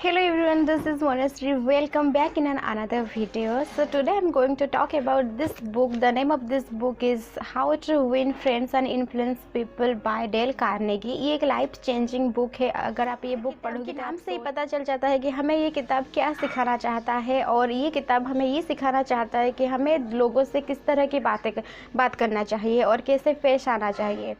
Hello everyone, this is Monasri. Welcome back in another video. So today I'm going to talk about this book. The name of this book is How to Win Friends and Influence People by Dale Carnegie. ये एक life changing book है. अगर आप ये book पढ़ोगे नाम से ही पता चल जाता है कि हमें ये किताब क्या सिखाना चाहता है, और ये किताब हमें ये सिखाना चाहता है कि हमें लोगों से किस तरह की बात करना चाहिए और कैसे पेश आना चाहिए.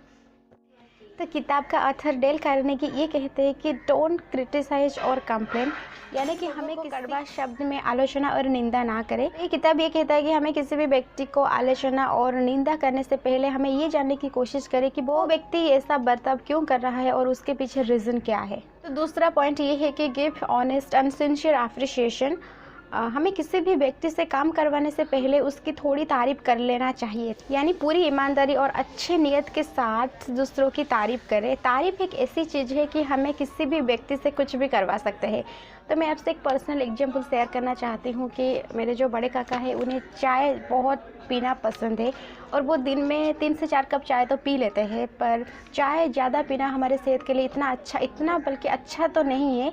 तो किताब का ऑथर डेल कार्नेगी ये कहते हैं कि डोंट क्रिटिसाइज और कंप्लेन, यानी कि हमें कड़वा शब्द में आलोचना और निंदा ना करें. ये किताब ये कहता है कि हमें किसी भी व्यक्ति को आलोचना और निंदा करने से पहले हमें ये जानने की कोशिश करें कि वो व्यक्ति ऐसा बर्ताव क्यों कर रहा है और उसके पीछे रीज़न क्या है. तो दूसरा पॉइंट ये है कि give honest and sincere appreciation. हमें किसी भी व्यक्ति से काम करवाने से पहले उसकी थोड़ी तारीफ़ कर लेना चाहिए, यानी पूरी ईमानदारी और अच्छे नियत के साथ दूसरों की तारीफ़ करें. तारीफ़ एक ऐसी चीज़ है कि हमें किसी भी व्यक्ति से कुछ भी करवा सकते हैं. तो मैं आपसे एक पर्सनल एग्जांपल शेयर करना चाहती हूँ कि मेरे जो बड़े काका हैं उन्हें चाय बहुत पीना पसंद है, और वो दिन में 3 से 4 कप चाय तो पी लेते हैं. पर चाय ज़्यादा पीना हमारे सेहत के लिए इतना बल्कि अच्छा तो नहीं है.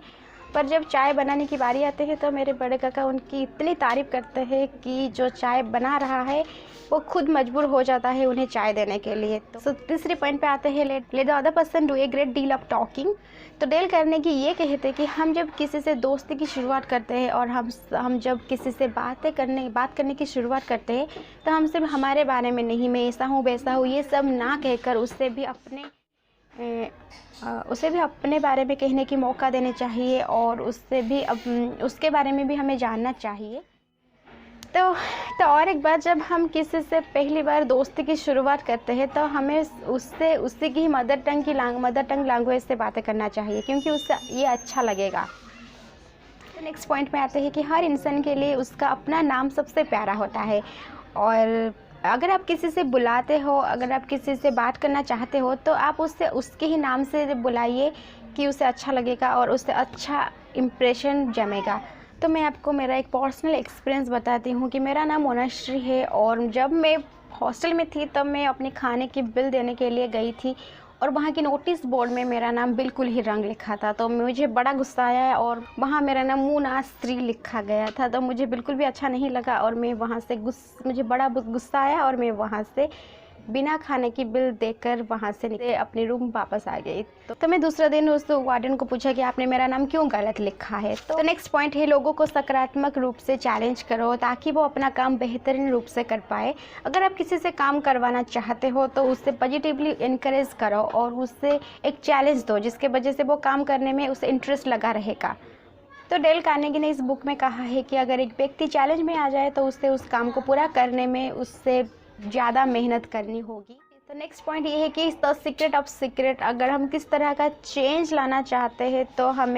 पर जब चाय बनाने की बारी आती है तो मेरे बड़े काका उनकी इतनी तारीफ़ करते हैं कि जो चाय बना रहा है वो खुद मजबूर हो जाता है उन्हें चाय देने के लिए. तो तीसरे पॉइंट पे आते हैं, let the other person do a great deal of talking. तो डेल कार्नेगी ये कहते हैं कि हम जब किसी से दोस्ती की शुरुआत करते हैं और हम जब किसी से बात करने की शुरुआत करते हैं तो हम सिर्फ हमारे बारे में नहीं, मैं ऐसा हूँ वैसा हूँ ये सब ना कहकर उसे भी अपने बारे में कहने की मौका देने चाहिए, और उसके बारे में भी हमें जानना चाहिए. तो और एक बार, जब हम किसी से पहली बार दोस्ती की शुरुआत करते हैं तो हमें उससे की मदर टंग लैंग्वेज से बातें करना चाहिए, क्योंकि उससे ये अच्छा लगेगा. तो नेक्स्ट पॉइंट में आते हैं कि हर इंसान के लिए उसका अपना नाम सबसे प्यारा होता है, और अगर आप किसी से बुलाते हो, अगर आप किसी से बात करना चाहते हो तो आप उसके ही नाम से बुलाइए कि उसे अच्छा लगेगा और उससे अच्छा इम्प्रेशन जमेगा. तो मैं आपको मेरा एक पर्सनल एक्सपीरियंस बताती हूँ कि मेरा नाम मोनाश्री है, और जब मैं हॉस्टल में थी तब मैं अपने खाने की बिल देने के लिए गई थी, और वहाँ की नोटिस बोर्ड में मेरा नाम बिल्कुल ही रंग लिखा था. तो मुझे बड़ा गुस्सा आया, और वहाँ मेरा नाम मोनाश्री लिखा गया था. तो मुझे बिल्कुल भी अच्छा नहीं लगा, और मैं वहाँ से मुझे बड़ा गुस्सा आया, और मैं वहाँ से बिना खाने की बिल देकर वहाँ से अपने रूम वापस आ गई. तो मैं दूसरा दिन उस वार्डन को पूछा कि आपने मेरा नाम क्यों गलत लिखा है. तो नेक्स्ट पॉइंट है, लोगों को सकारात्मक रूप से चैलेंज करो ताकि वो अपना काम बेहतरीन रूप से कर पाए. अगर आप किसी से काम करवाना चाहते हो तो उससे पॉजिटिवली इनकरेज करो और उससे एक चैलेंज दो जिसके वजह से वो काम करने में उसे इंटरेस्ट लगा रहेगा. तो डेल कार्नेगी ने इस बुक में कहा है कि अगर एक व्यक्ति चैलेंज में आ जाए तो उससे उस काम को पूरा करने में उससे ज़्यादा मेहनत करनी होगी. तो नेक्स्ट पॉइंट ये है कि द सीक्रेट ऑफ सीक्रेट. अगर हम किस तरह का चेंज लाना चाहते हैं तो हम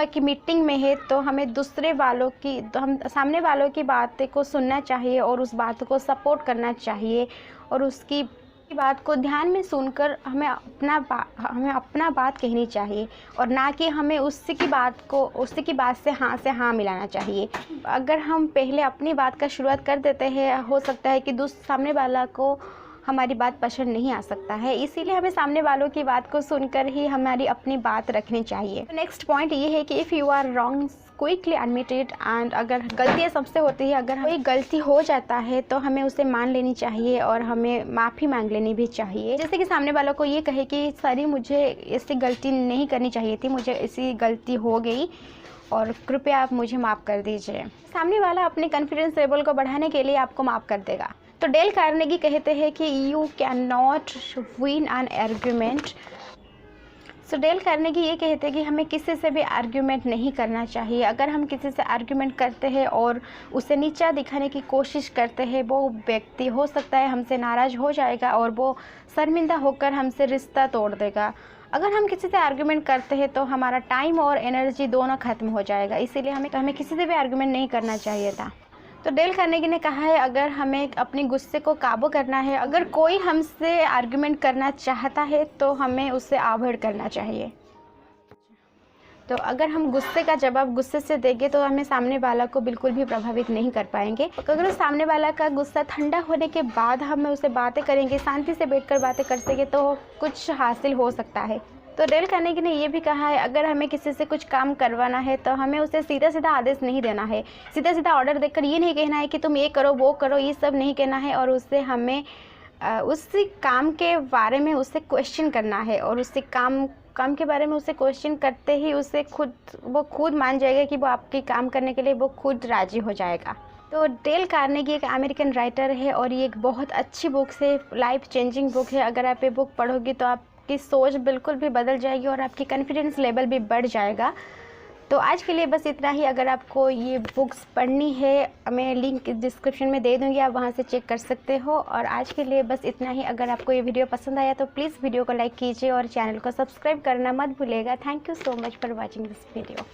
एक मीटिंग में है तो हमें हम सामने वालों की बातें को सुनना चाहिए और उस बात को सपोर्ट करना चाहिए, और उसकी बात को ध्यान में सुनकर हमें अपना बात कहनी चाहिए, और ना कि हमें उसकी बात से हाँ मिलाना चाहिए. अगर हम पहले अपनी बात का शुरुआत कर देते हैं, हो सकता है कि सामने वाला को हमारी बात पसंद नहीं आ सकता है. इसीलिए हमें सामने वालों की बात को सुनकर ही हमारी अपनी बात रखनी चाहिए. नेक्स्ट पॉइंट ये है कि if you are wrong quickly admit it. And अगर गलतियाँ सबसे होती है, अगर कोई गलती हो जाता है तो हमें उसे मान लेनी चाहिए और हमें माफ़ी मांग लेनी भी चाहिए. जैसे कि सामने वालों को ये कहे कि सॉरी, मुझे ऐसी गलती नहीं करनी चाहिए थी, मुझे ऐसी गलती हो गई और कृपया आप मुझे माफ़ कर दीजिए. सामने वाला अपने कॉन्फिडेंस लेवल को बढ़ाने के लिए आपको माफ़ कर देगा. तो डेल कार्नेगी कहते हैं कि you can not win an argument. So Dale Carnegie ये कहते हैं कि हमें किसी से भी आर्ग्यूमेंट नहीं करना चाहिए. अगर हम किसी से आर्ग्यूमेंट करते हैं और उसे नीचा दिखाने की कोशिश करते हैं, वो व्यक्ति हो सकता है हमसे नाराज़ हो जाएगा और वो शर्मिंदा होकर हमसे रिश्ता तोड़ देगा. अगर हम किसी से आर्ग्यूमेंट करते हैं तो हमारा टाइम और एनर्जी दोनों खत्म हो जाएगा. इसीलिए हमें किसी से भी आर्ग्यूमेंट नहीं करना चाहिए था. तो डेल कार्नेगी ने कहा है, अगर हमें अपने गुस्से को काबू करना है, अगर कोई हमसे आर्ग्यूमेंट करना चाहता है तो हमें उससे अवॉइड करना चाहिए. तो अगर हम गुस्से का जवाब गुस्से से देंगे तो हमें सामने वाला को बिल्कुल भी प्रभावित नहीं कर पाएंगे. अगर सामने वाला का गुस्सा ठंडा होने के बाद हम उससे बातें करेंगे, शांति से बैठकर बातें कर सकें, तो कुछ हासिल हो सकता है. तो डेल कार्नेगी ने ये भी कहा है, अगर हमें किसी से कुछ काम करवाना है तो हमें उसे सीधा सीधा आदेश नहीं देना है, सीधा सीधा ऑर्डर देकर ये नहीं कहना है कि तुम ये करो वो करो, ये सब नहीं कहना है। और उससे हमें उस काम के बारे में उससे क्वेश्चन करना है, और उससे काम के बारे में उससे क्वेश्चन करते ही वो खुद मान जाएगा कि वो आपके काम करने के लिए वो खुद राज़ी हो जाएगा। तो डेल कार्नेगी एक अमेरिकन राइटर है और ये एक बहुत अच्छी बुक है, लाइफ चेंजिंग बुक है। अगर आप ये बुक पढ़ोगी तो आपकी सोच बिल्कुल भी बदल जाएगी और आपकी कॉन्फिडेंस लेवल भी बढ़ जाएगा। तो आज के लिए बस इतना ही। अगर आपको ये बुक्स पढ़नी है, मैं लिंक डिस्क्रिप्शन में दे दूँगी, आप वहाँ से चेक कर सकते हो। और आज के लिए बस इतना ही। अगर आपको ये वीडियो पसंद आया तो प्लीज़ वीडियो को लाइक कीजिए और चैनल को सब्सक्राइब करना मत भूलिएगा। Thank you so much for watching this video.